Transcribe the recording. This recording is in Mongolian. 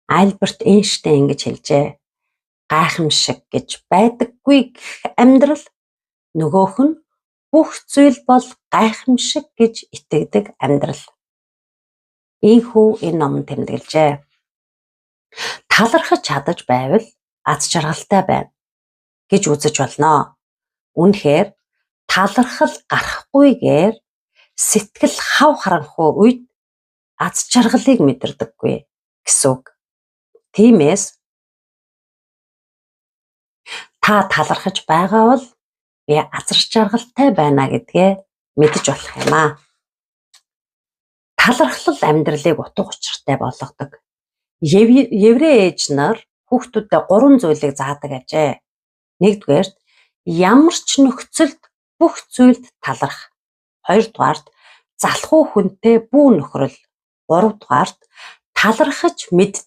Альберт Эйнштейн ингэж хэлжээ. Гайхамшиг гэж байдаггүй гэх амьдрал, нөгөөх нь бүх зүйл бол гайхамшиг гэж итгэдэг амьдрал. Ийхүү энэ ном тэмдэглэжээ. Талархаж чадаж байвал аз жаргалтай байна гэж үзэж болно. Үнэхээр талархал гарахгүйгээр сэтгэл хав харанхуй үед аз жаргалыг мэдэрдэггүй гэсэн үг. Тиймээс та талархаж байгаа бол би аз жаргалтай байна гэдгээ мэдэж болох юм аа. Талархал амьдралыг утга учиртай болгодог. Еврей ээж нар хүүхдүүдэд 3 зүйлийг заадаг ажээ. Нэгдүгээрт ямар ч нөхцөлд бүх зүйлд таларх. Хоёрдугаарт залхуу хүнтэй бүү нөхрөл. Гуравдугаарт талархаж